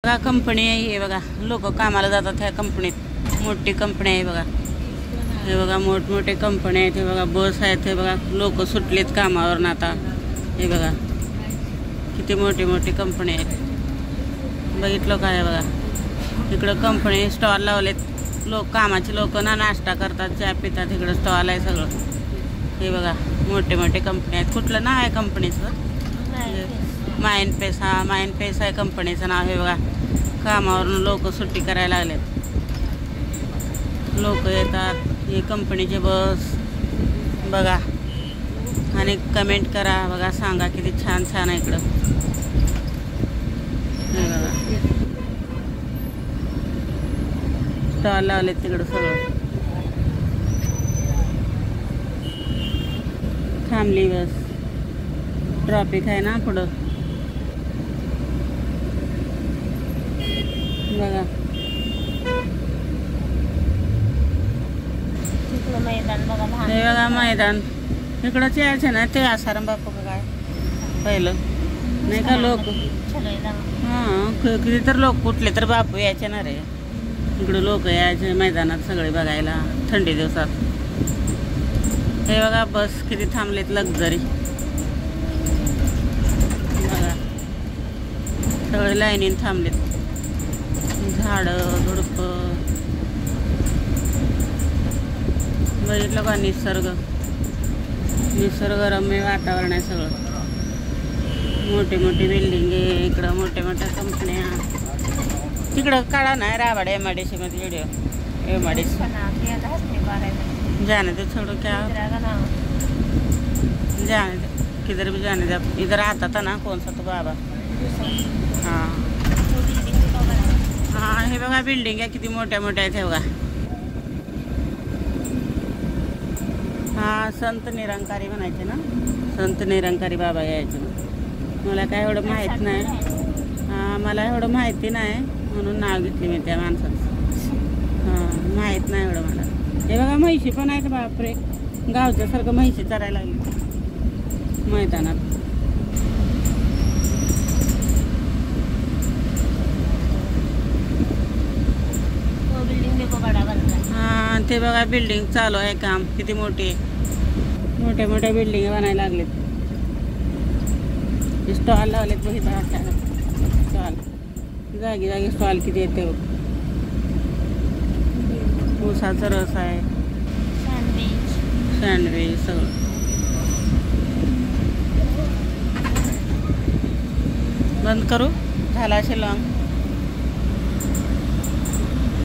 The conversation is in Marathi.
का कंपनी आहे हे बघा, लोक कामाला जातात ह्या कंपनीत. मोठी कंपनी आहे बघा, हे बघा मोठमोठे कंपनी आहेत. हे बघा बस आहेत, हे बघा लोक सुटलेत कामावरून आता. हे बघा किती मोठी मोठी कंपनी आहेत. बघितलं काय बघा, इकडं कंपनी स्टॉल लावलेत. कामाचे लोक ना नाश्ता करतात, चहा पितात. इकडं स्टॉल आहे सगळं. हे बघा मोठे मोठे कंपनी आहेत. कुठलं नाव आहे कंपनीचं? माइंडपेस. हा माइंडपेस आहे कंपनीचं नाव. हे बघा कामावरून लोक सुट्टी करायला लागलेत. लोक येतात. हे कंपनीचे बस बघा. आणि कमेंट करा बघा, सांगा किती छान छान आहे इकडं. हे बघा स्टॉल लावलेत तिकडं सगळं. थांबली बस, ट्रॉफिक आहे ना पुढं. बघा मैदान बघा. हे बघा मैदान. इकडंच यायचं ना ते आसाराम बापू का काय पहिलं नाही का लोक. हां किती तर लोक कुठले तर बापू यायचे ना रे. इकडं लोक यायचे मैदानात सगळे बघायला थंडी दिवसात. हे बघा बस किती थांबलेत लक्झरी. बघा सगळे लाईनीन थांबलेत. झाडं झुडपं बघितलं का. निसर्गरम्य वातावरण आहे सगळं. मोठे मोठे बिल्डिंग आहे इकडं, मोठ्या मोठ्या कंपन्या. तिकडं काढा ना रावाड MIDC मध्ये व्हिडिओ. MIDC जाने दे, छोड़ो क्या जाने दे, किधर भी जाने दे. इधर आता था ना कौन सा तो बाबा. हां हां हे बघा बिल्डिंग आहे किती मोठ्या मोठ्या आहेत. हे बघा हां संत निरंकारी म्हणायचे ना, संत निरंकारी बाबा यायचे. मला काय एवढं माहीत नाही. हां मला एवढं माहिती नाही म्हणून नाव घेतले मी त्या माणसाचं. हां माहीत नाही एवढं मला. हे बघा म्हैशी पण आहेत. बापरे गावच्यासारखं म्हैशी चरायला लागली मैदानात. हां ते बघा बिल्डिंग चालू आहे काम. किती मोठी मोठ्या मोठ्या बिल्डिंग बनायला लागलेत. स्टॉल लावलेत बघितलं. स्टॉल जागी जागी स्टॉल किती येते. ऊसाचा रस आहे, सँडविच सगळं. बंद करू झाला असेल लॉंग.